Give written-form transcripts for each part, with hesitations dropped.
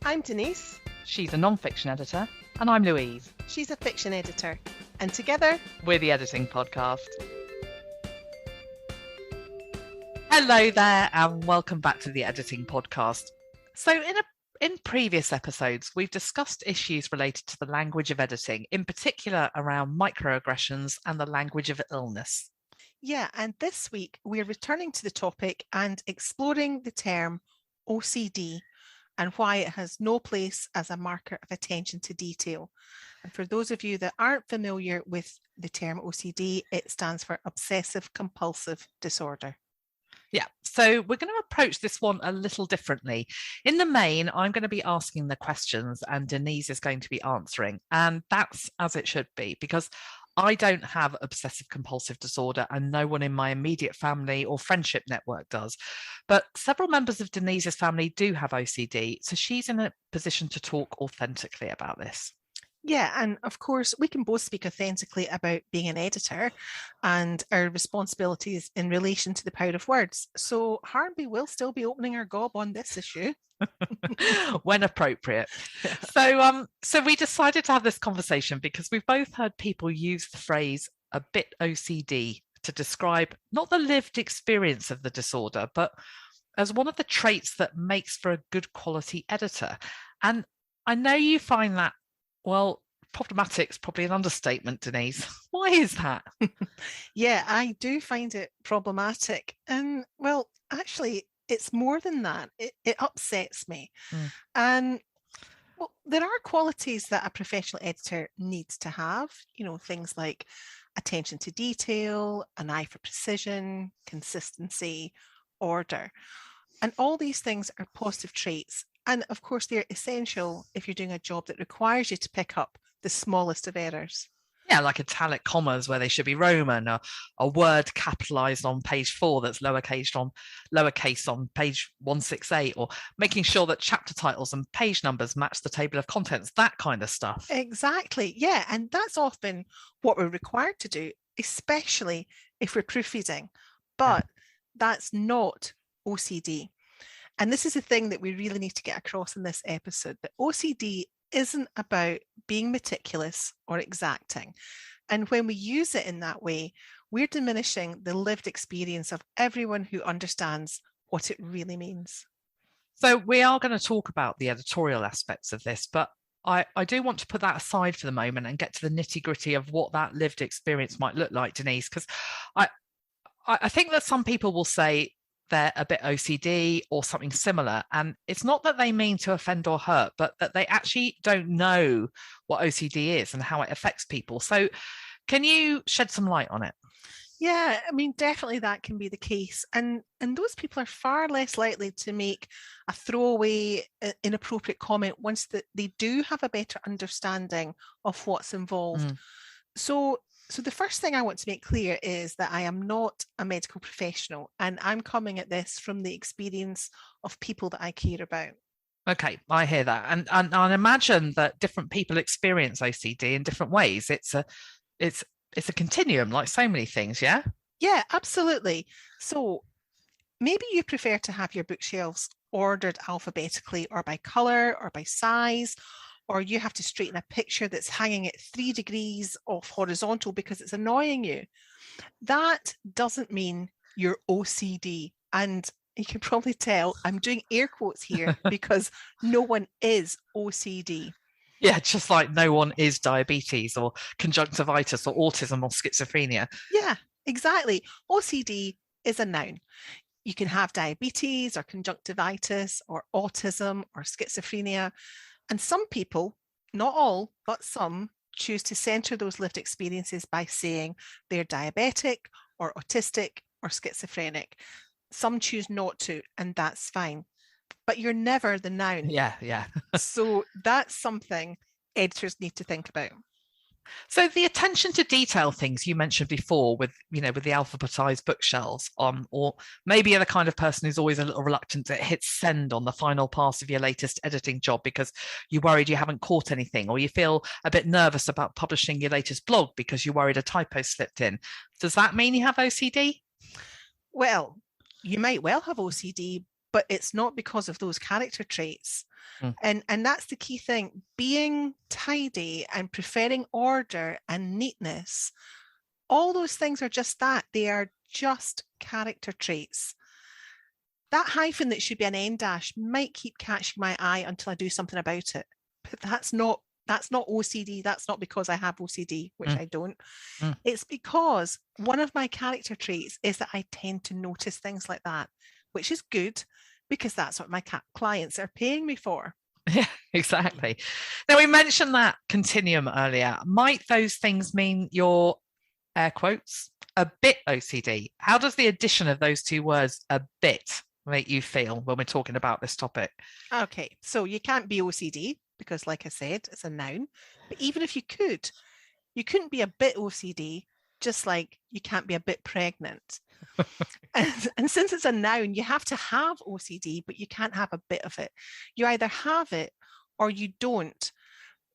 I'm Denise. She's a non-fiction editor. And I'm Louise. She's a fiction editor. And together, we're the Editing Podcast. Hello there, and welcome back to the Editing Podcast. So in previous episodes, we've discussed issues related to the language of editing, in particular around microaggressions and the language of illness. Yeah, and this week we're returning to the topic and exploring the term OCD and why it has no place as a marker of attention to detail. And for those of you that aren't familiar with the term OCD, it stands for obsessive compulsive disorder. Yeah, so we're going to approach this one a little differently. In the main, I'm going to be asking the questions and Denise is going to be answering. And that's as it should be, because I don't have obsessive compulsive disorder and no one in my immediate family or friendship network does. But several members of Denise's family do have OCD, so she's in a position to talk authentically about this. Yeah, and of course, we can both speak authentically about being an editor and our responsibilities in relation to the power of words. So Harnby will still be opening her gob on this issue. When appropriate. So we decided to have this conversation because we've both heard people use the phrase a bit OCD to describe not the lived experience of the disorder, but as one of the traits that makes for a good quality editor. And I know you find that, well, problematic is probably an understatement, Denise. Why is that? Yeah, I do find it problematic. And well, actually, it's more than that. It upsets me. And well, there are qualities that a professional editor needs to have, things like attention to detail, an eye for precision, consistency, order. And all these things are positive traits. And of course, they're essential if you're doing a job that requires you to pick up the smallest of errors. Yeah, like italic commas where they should be Roman, or a word capitalized on page 4 that's lowercase on page 168, or making sure that chapter titles and page numbers match the table of contents, that kind of stuff. Exactly. Yeah. And that's often what we're required to do, especially if we're proofreading. But that's not OCD. And this is the thing that we really need to get across in this episode, that OCD isn't about being meticulous or exacting. And when we use it in that way, we're diminishing the lived experience of everyone who understands what it really means. So we are going to talk about the editorial aspects of this, but I do want to put that aside for the moment and get to the nitty-gritty of what that lived experience might look like, Denise, because I think that some people will say they're a bit OCD or something similar. And it's not that they mean to offend or hurt, but that they actually don't know what OCD is and how it affects people. So can you shed some light on it? Yeah, I mean, definitely that can be the case. And those people are far less likely to make a throwaway, inappropriate comment once they do have a better understanding of what's involved. So the first thing I want to make clear is that I am not a medical professional and I'm coming at this from the experience of people that I care about. Okay, I hear that. And I imagine that different people experience OCD in different ways. It's a continuum, like so many things, yeah? Yeah, absolutely. So maybe you prefer to have your bookshelves ordered alphabetically or by colour or by size, or you have to straighten a picture that's hanging at 3 degrees off horizontal because it's annoying you. That doesn't mean you're OCD. And you can probably tell I'm doing air quotes here because no one is OCD. Yeah, just like no one is diabetes or conjunctivitis or autism or schizophrenia. Yeah, exactly. OCD is a noun. You can have diabetes or conjunctivitis or autism or schizophrenia. And some people, not all, but some, choose to center those lived experiences by saying they're diabetic or autistic or schizophrenic. Some choose not to, and that's fine. But you're never the noun. Yeah. So that's something editors need to think about. So the attention to detail things you mentioned before with the alphabetized bookshelves on, or maybe you're the kind of person who's always a little reluctant to hit send on the final pass of your latest editing job because you're worried you haven't caught anything, or you feel a bit nervous about publishing your latest blog because you're worried a typo slipped in. Does that mean you have OCD? Well, you might well have OCD, but it's not because of those character traits. And that's the key thing. Being tidy and preferring order and neatness, all those things are just that. They are just character traits. That hyphen that should be an end dash might keep catching my eye until I do something about it. But that's not OCD. That's not because I have OCD, which I don't. It's because one of my character traits is that I tend to notice things like that, which is good because that's what my clients are paying me for. Yeah, exactly. Now, we mentioned that continuum earlier. Might those things mean you're, air quotes, a bit OCD? How does the addition of those two words, a bit, make you feel when we're talking about this topic? Okay, so you can't be OCD because, like I said, it's a noun. But even if you could, you couldn't be a bit OCD, just like you can't be a bit pregnant. And since it's a noun, you have to have OCD, but you can't have a bit of it. You either have it or you don't.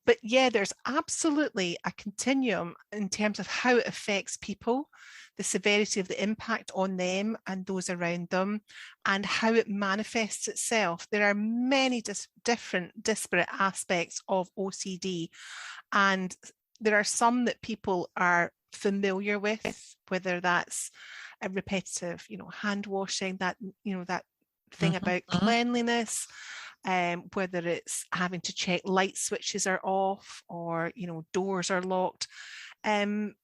But yeah, there's absolutely a continuum in terms of how it affects people, the severity of the impact on them and those around them, and how it manifests itself. There are many different disparate aspects of OCD, and there are some that people are familiar with, whether that's a repetitive, hand washing, that thing about cleanliness, whether it's having to check light switches are off or doors are locked, and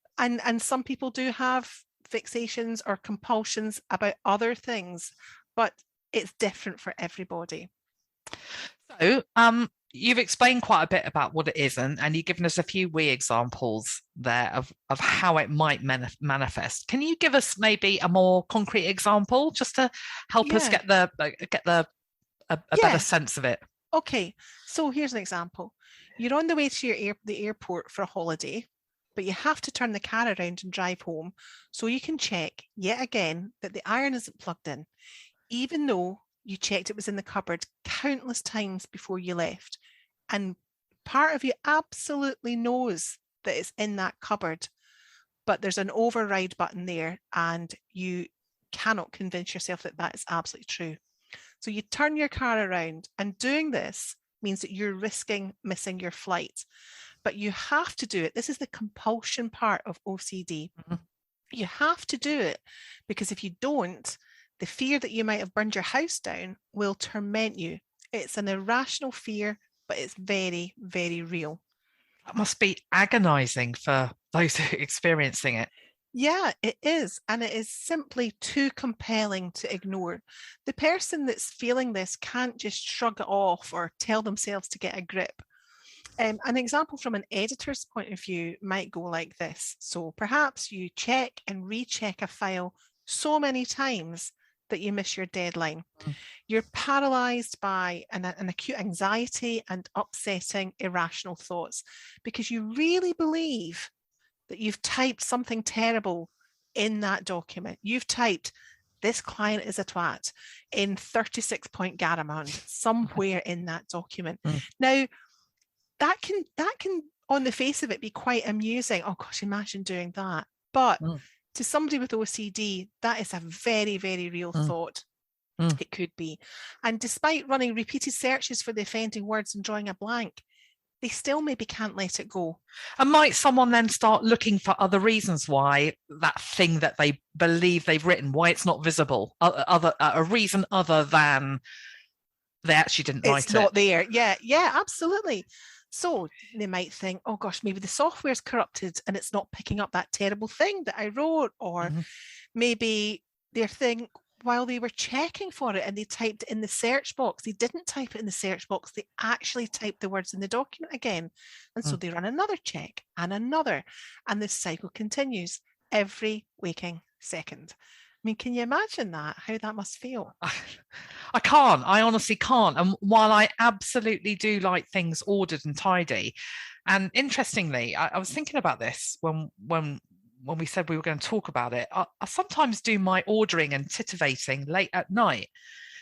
some people do have fixations or compulsions about other things, but it's different for everybody. So you've explained quite a bit about what it is, and you've given us a few wee examples there of how it might manifest. Can you give us maybe a more concrete example just to help us get a better sense of it? Okay, so here's an example. You're on the way to the airport for a holiday, but you have to turn the car around and drive home so you can check yet again that the iron isn't plugged in, even though you checked it was in the cupboard countless times before you left. And part of you absolutely knows that it's in that cupboard, but there's an override button there and you cannot convince yourself that that is absolutely true. So you turn your car around, and doing this means that you're risking missing your flight. But you have to do it. This is the compulsion part of OCD. You have to do it because if you don't, the fear that you might have burned your house down will torment you. It's an irrational fear, but it's very, very real. That must be agonizing for those experiencing it. Yeah, it is. And it is simply too compelling to ignore. The person that's feeling this can't just shrug it off or tell themselves to get a grip. An example from an editor's point of view might go like this. So perhaps you check and recheck a file so many times that you miss your deadline. You're paralyzed by an acute anxiety and upsetting irrational thoughts because you really believe that you've typed something terrible in that document. You've typed, "This client is a twat," in 36-point Garamond, somewhere in that document. Now, that can, on the face of it, be quite amusing. Oh gosh, imagine doing that. But to somebody with OCD, that is a very, very real thought. It could be. And despite running repeated searches for the offending words and drawing a blank, they still maybe can't let it go. And might someone then start looking for other reasons why that thing that they believe they've written, why it's not visible, a reason other than they actually didn't write it? It's not there. Yeah, absolutely. So they might think, oh gosh, maybe the software's corrupted and it's not picking up that terrible thing that I wrote. Or maybe they're thinking, while they were checking for it and they typed it in the search box, they didn't type it in the search box. They actually typed the words in the document again. And so they run another check and another. And this cycle continues every waking second. I mean, can you imagine that, how that must feel? I can't. I honestly can't. And while I absolutely do like things ordered and tidy, and interestingly, I was thinking about this when we said we were going to talk about it. I sometimes do my ordering and titivating late at night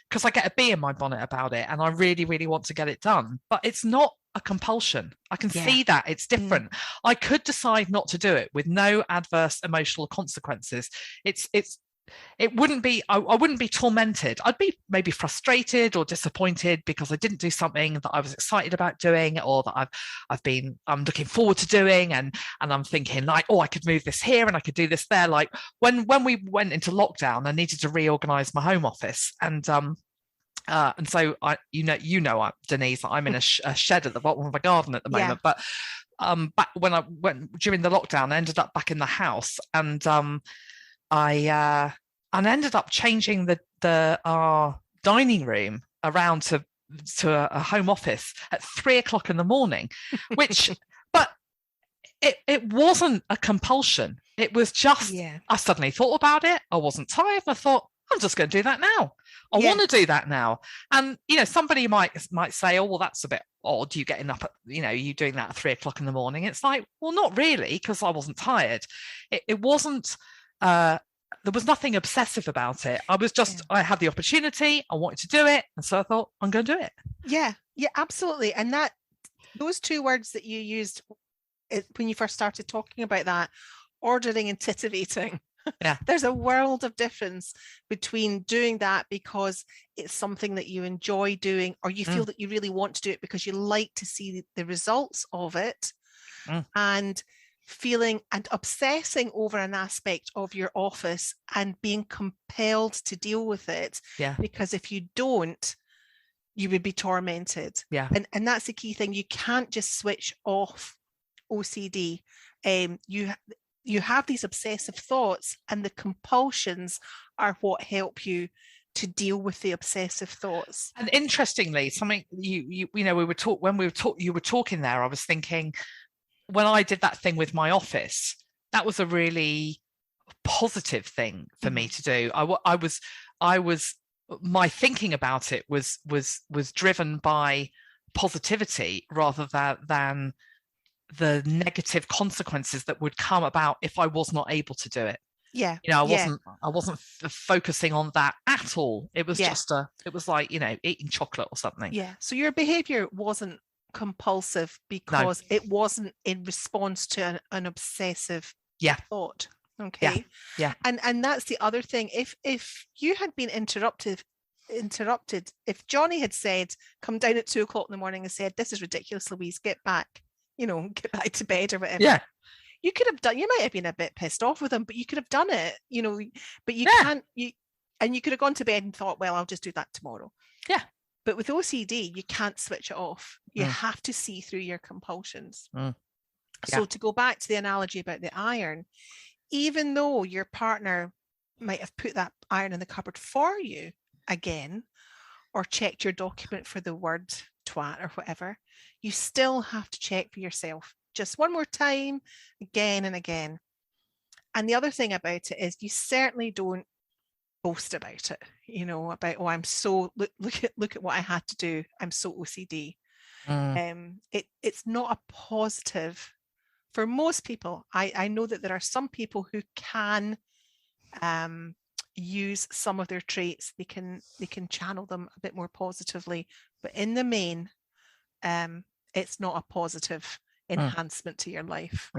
because I get a bee in my bonnet about it and I really, really want to get it done. But it's not a compulsion. I can see that it's different. I could decide not to do it with no adverse emotional consequences. It's it wouldn't be, I wouldn't be tormented. I'd be maybe frustrated or disappointed because I didn't do something that I was excited about doing, or that I'm looking forward to doing, and I'm thinking like, oh, I could move this here and I could do this there. Like when we went into lockdown, I needed to reorganize my home office, and so Denise, I'm in a shed at the bottom of my garden at the moment, but back when I went during the lockdown, I ended up back in the house, and I ended up changing our dining room around to a home office at 3:00 in the morning, which but it wasn't a compulsion. It was just I suddenly thought about it. I wasn't tired, and I thought, I'm just going to do that now. I want to do that now. And somebody might say, oh, well, that's a bit odd, you getting up at, you doing that at 3:00 in the morning. It's like, well, not really, because I wasn't tired. It wasn't there was nothing obsessive about it. I was just I had the opportunity, I wanted to do it, and so I thought, I'm going to do it. Yeah, absolutely. And those two words that you used when you first started talking about that, ordering and titivating, there's a world of difference between doing that because it's something that you enjoy doing, or you feel that you really want to do it because you like to see the results of it, and feeling and obsessing over an aspect of your office and being compelled to deal with it, because if you don't, you would be tormented. And that's the key thing. You can't just switch off OCD. You have these obsessive thoughts, and the compulsions are what help you to deal with the obsessive thoughts. And interestingly, something you were talking there, I was thinking, when I did that thing with my office, that was a really positive thing for me to do. I was my thinking about it was driven by positivity rather than the negative consequences that would come about if I was not able to do it. I wasn't focusing on that at all. It was just it was like, eating chocolate or something. So your behavior wasn't compulsive because it wasn't in response to an obsessive thought. And that's the other thing. If you had been interrupted, if Johnny had said, come down at 2:00 in the morning and said, this is ridiculous, Louise, get back to bed or whatever, you could have done, you might have been a bit pissed off with him, but you could have done it, but you can't, and you could have gone to bed and thought, well, I'll just do that tomorrow. But with OCD, you can't switch it off. You have to see through your compulsions. So to go back to the analogy about the iron, even though your partner might have put that iron in the cupboard for you again, or checked your document for the word twat or whatever, you still have to check for yourself just one more time, again and again. And the other thing about it is you certainly don't boast about it, about, oh, I'm so look at what I had to do, I'm so OCD. It's not a positive for most people. I know that there are some people who can use some of their traits, they can channel them a bit more positively, but in the main, it's not a positive enhancement to your life.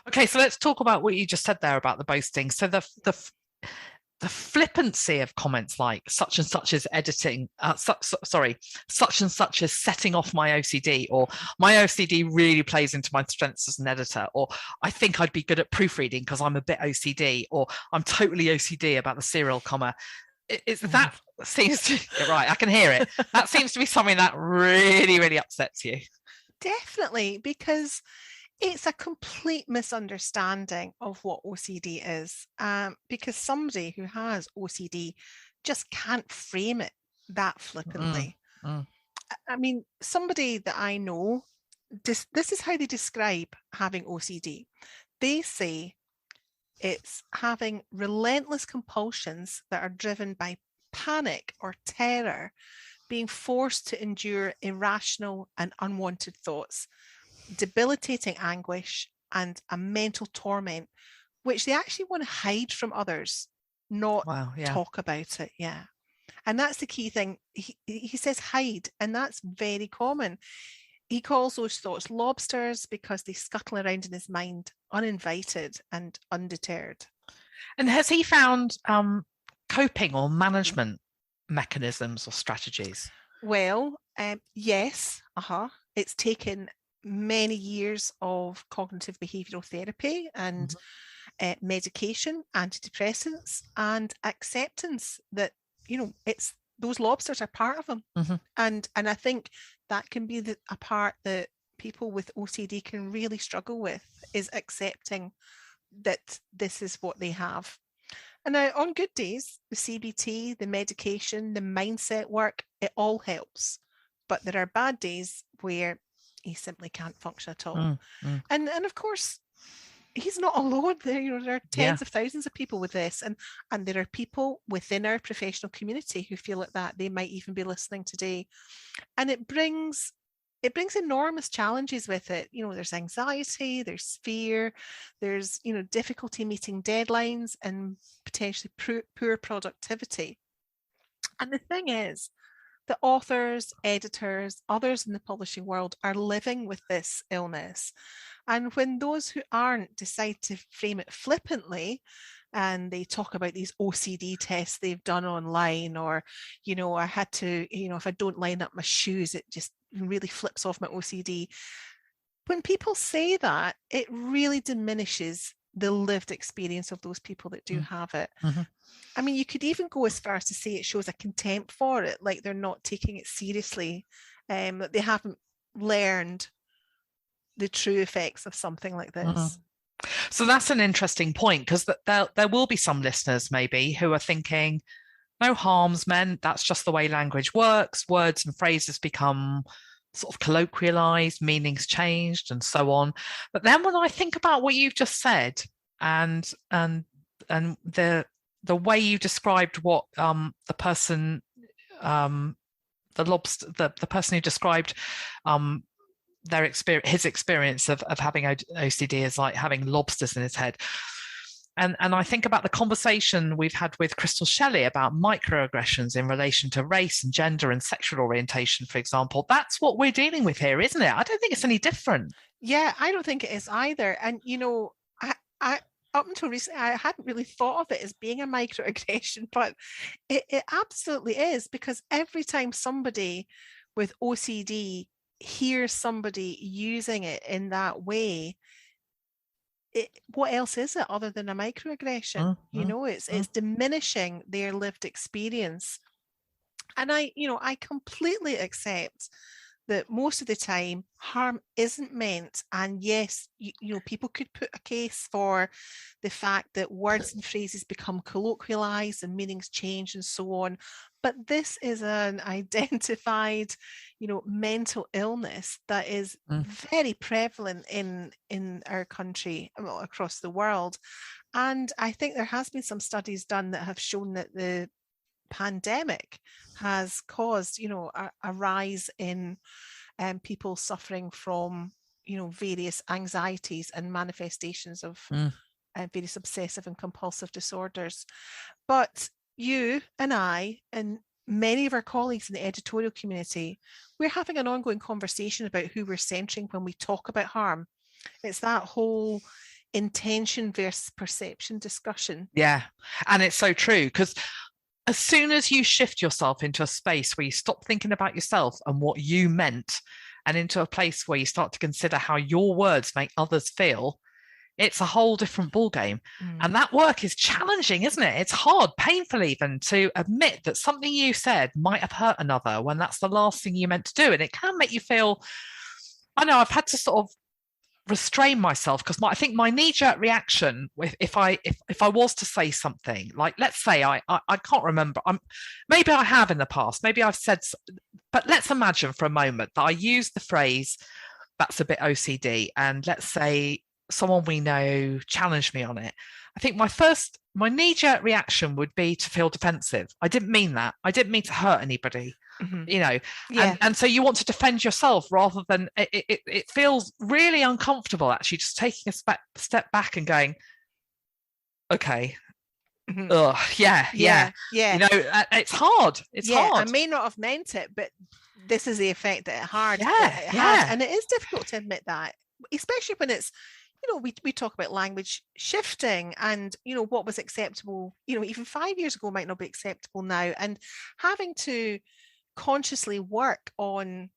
Okay, so let's talk about what you just said there about the boasting. So the flippancy of comments like such and such is editing, such and such is setting off my OCD, or my OCD really plays into my strengths as an editor, or I think I'd be good at proofreading because I'm a bit OCD, or I'm totally OCD about the serial comma. That seems to, right, I can hear it. That seems to be something that really, really upsets you. Definitely, because it's a complete misunderstanding of what OCD is, because somebody who has OCD just can't frame it that flippantly. I mean, somebody that I know, this is how they describe having OCD. They say it's having relentless compulsions that are driven by panic or terror, being forced to endure irrational and unwanted thoughts, debilitating anguish, and a mental torment, which they actually want to hide from others, not talk about it. And that's the key thing. He says hide, and that's very common. He calls those thoughts lobsters because they scuttle around in his mind uninvited and undeterred. And has he found coping or management mechanisms or strategies? Well, yes. It's taken many years of cognitive behavioral therapy and medication, antidepressants, and acceptance that, it's those lobsters are part of him. And I think that can be a part that people with OCD can really struggle with, is accepting that this is what they have. And now, on good days, the CBT, the medication, the mindset work, it all helps. But there are bad days where he simply can't function at all. And of course, he's not alone. There are tens of thousands of people with this, and there are people within our professional community who feel like that. They might even be listening today, and it brings enormous challenges with it. There's anxiety, there's fear, there's difficulty meeting deadlines, and potentially poor productivity. And the thing is, the authors, editors, others in the publishing world are living with this illness. And when those who aren't decide to frame it flippantly, and they talk about these OCD tests they've done online, or, I had to, if I don't line up my shoes, it just really flips off my OCD. When people say that, it really diminishes the lived experience of those people that do have it. I mean, you could even go as far as to say it shows a contempt for it, like they're not taking it seriously, that they haven't learned the true effects of something like this. So that's an interesting point, because there will be some listeners maybe who are thinking, no harm's meant, that's just the way language works, words and phrases become sort of colloquialized, meanings changed, and so on. But then when I think about what you've just said, and the way you described what the person, the person who described his experience of having OCD is like having lobsters in his head. And I think about the conversation we've had with Crystal Shelley about microaggressions in relation to race and gender and sexual orientation, for example. That's what we're dealing with here, isn't it? I don't think it's any different. Yeah, I don't think it is either. And, I up until recently, I hadn't really thought of it as being a microaggression, but it absolutely is, because every time somebody with OCD hears somebody using it in that way, what else is it other than a microaggression? It's diminishing their lived experience. And I completely accept that most of the time harm isn't meant. And yes, people could put a case for the fact that words and phrases become colloquialized and meanings change and so on. But this is an identified, mental illness that is very prevalent in our country, well, across the world. And I think there has been some studies done that have shown that the pandemic has caused, a rise in people suffering from, various anxieties and manifestations of various obsessive and compulsive disorders. But you and I and many of our colleagues in the editorial community, we're having an ongoing conversation about who we're centering when we talk about harm. It's that whole intention versus perception discussion. Yeah, and it's so true, because as soon as you shift yourself into a space where you stop thinking about yourself and what you meant, and into a place where you start to consider how your words make others feel, it's a whole different ballgame. And that work is challenging, isn't it? It's hard, painful even, to admit that something you said might have hurt another when that's the last thing you meant to do. And it can make you feel, I know I've had to sort of restrain myself, because I think my knee-jerk reaction, if I was to say something, like, let's say I can't remember, maybe I have in the past, maybe I've said, but let's imagine for a moment that I use the phrase that's a bit OCD, and let's say someone we know challenged me on it. I think my knee-jerk reaction would be to feel defensive. I didn't mean that. I didn't mean to hurt anybody. And so you want to defend yourself rather than it feels really uncomfortable, actually, just taking a step back and going, okay, yeah. It's hard. It's hard. I may not have meant it, but this is the effect that it had. And it is difficult to admit that, especially when it's we talk about language shifting and, what was acceptable, even 5 years ago might not be acceptable now. And having to consciously work on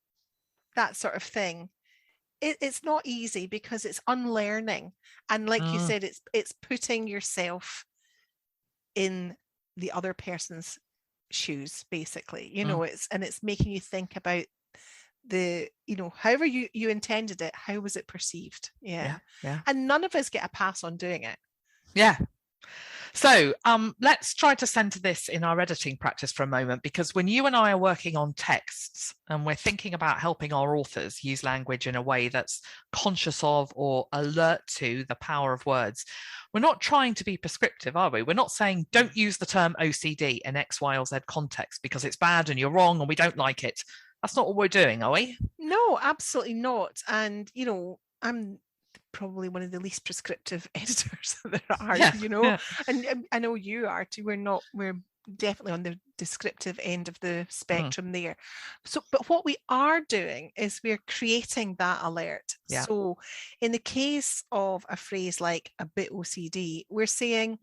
that sort of thing, it's not easy because it's unlearning. And like you said, it's putting yourself in the other person's shoes, basically, it's making you think about however you intended it, how was it perceived? Yeah. And none of us get a pass on doing it. Yeah. So let's try to center this in our editing practice for a moment, because when you and I are working on texts and we're thinking about helping our authors use language in a way that's conscious of or alert to the power of words, we're not trying to be prescriptive, are we? We're not saying don't use the term OCD in X, Y, or Z context because it's bad and you're wrong and we don't like it. That's not what we're doing, are we? No, absolutely not. And, I'm probably one of the least prescriptive editors there are, and I know you are too. We're definitely on the descriptive end of the spectrum there. So, but what we are doing is we're creating that alert. So in the case of a phrase like a bit OCD, we're saying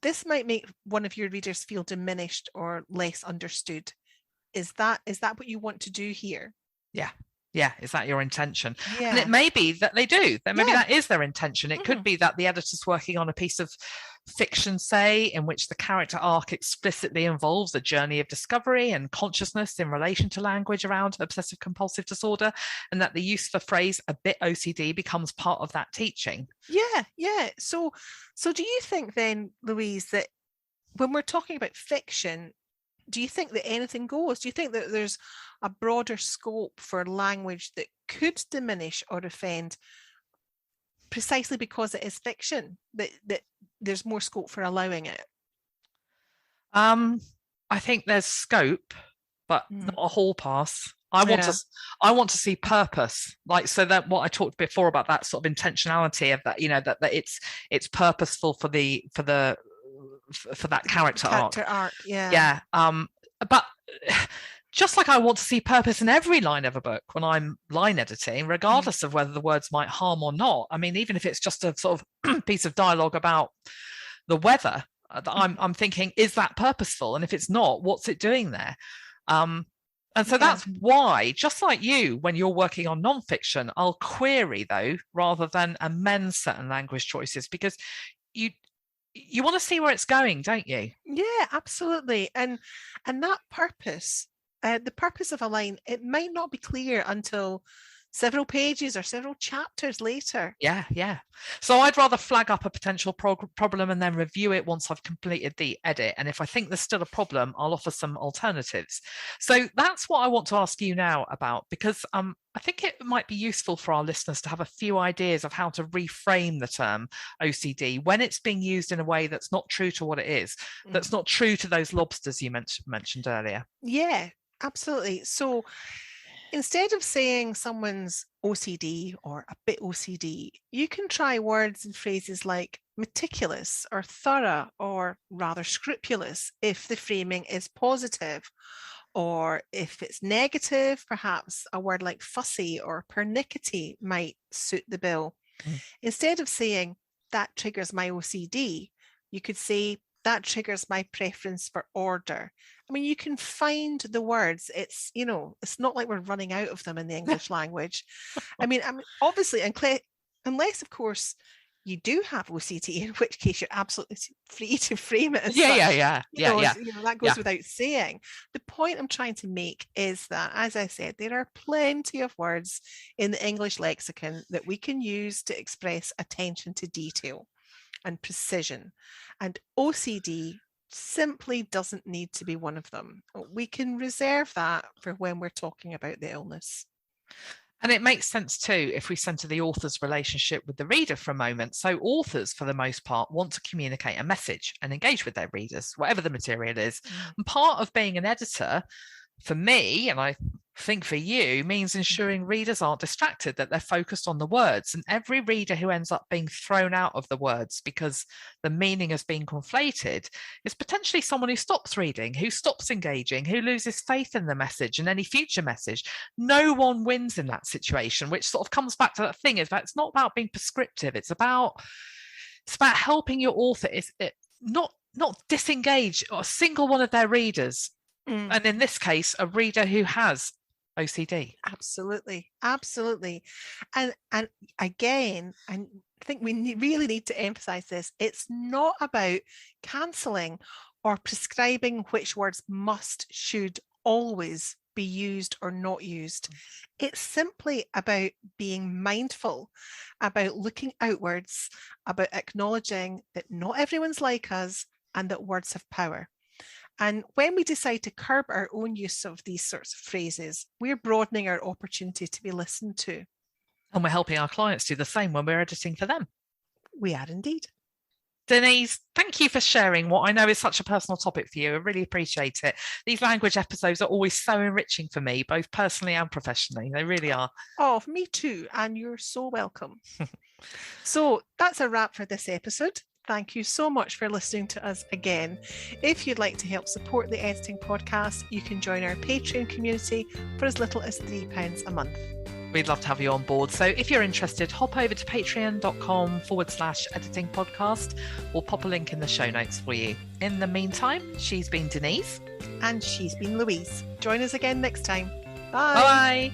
this might make one of your readers feel diminished or less understood. Is that what you want to do here? Yeah, is that your intention? Yeah. And it may be that they do. That maybe that is their intention. It could be that the editor's working on a piece of fiction, say, in which the character arc explicitly involves a journey of discovery and consciousness in relation to language around obsessive compulsive disorder, and that the use of the phrase a bit OCD becomes part of that teaching. Yeah. So do you think then, Louise, that when we're talking about fiction, do you think that anything goes? Do you think that there's a broader scope for language that could diminish or offend precisely because it is fiction, that there's more scope for allowing it? I think there's scope, but not a hall pass. I want to see purpose, like, so that what I talked before about that sort of intentionality of that, that it's purposeful for that character arc. Yeah. But just like I want to see purpose in every line of a book when I'm line editing, regardless of whether the words might harm or not. I mean, even if it's just a sort of piece of dialogue about the weather, I'm thinking, is that purposeful? And if it's not, what's it doing there? And so that's why, just like you, when you're working on nonfiction, I'll query, though, rather than amend certain language choices, because you want to see where it's going, don't you? Yeah, absolutely. And that purpose, the purpose of a line, it might not be clear until several pages or several chapters later. Yeah. So I'd rather flag up a potential problem and then review it once I've completed the edit. And if I think there's still a problem, I'll offer some alternatives. So that's what I want to ask you now about, because I think it might be useful for our listeners to have a few ideas of how to reframe the term OCD when it's being used in a way that's not true to what it is, that's not true to those lobsters you mentioned earlier. Yeah, absolutely. So instead of saying someone's OCD or a bit OCD, you can try words and phrases like meticulous or thorough or rather scrupulous if the framing is positive. Or if it's negative, perhaps a word like fussy or pernickety might suit the bill. Instead of saying that triggers my OCD, you could say that triggers my preference for order. I mean, you can find the words. It's not like we're running out of them in the English language. I mean, obviously, unless, of course, you do have OCD, in which case you're absolutely free to frame it as such. Yeah. That goes without saying. The point I'm trying to make is that, as I said, there are plenty of words in the English lexicon that we can use to express attention to detail and precision. And OCD simply doesn't need to be one of them. We can reserve that for when we're talking about the illness. And it makes sense too if we centre the author's relationship with the reader for a moment. So authors, for the most part, want to communicate a message and engage with their readers, whatever the material is. And part of being an editor for me, and I think for you, means ensuring readers aren't distracted, that they're focused on the words. And every reader who ends up being thrown out of the words because the meaning has been conflated is potentially someone who stops reading, who stops engaging, who loses faith in the message and any future message. No one wins in that situation, which sort of comes back to that thing, is that it's not about being prescriptive. It's about helping your author not disengage a single one of their readers. And in this case, a reader who has OCD. Absolutely. And again, I think we really need to emphasize this. It's not about cancelling or prescribing which words must, should, always be used or not used. It's simply about being mindful, about looking outwards, about acknowledging that not everyone's like us and that words have power. And when we decide to curb our own use of these sorts of phrases, we're broadening our opportunity to be listened to. And we're helping our clients do the same when we're editing for them. We are indeed. Denise, thank you for sharing what I know is such a personal topic for you. I really appreciate it. These language episodes are always so enriching for me, both personally and professionally. They really are. Oh, me too. And you're so welcome. So that's a wrap for this episode. Thank you so much for listening to us again. If you'd like to help support the Editing Podcast, you can join our Patreon community for as little as £3 a month. We'd love to have you on board. So if you're interested, hop over to patreon.com/editing podcast. We'll pop a link in the show notes for you. In the meantime, she's been Denise. And she's been Louise. Join us again next time. Bye. Bye.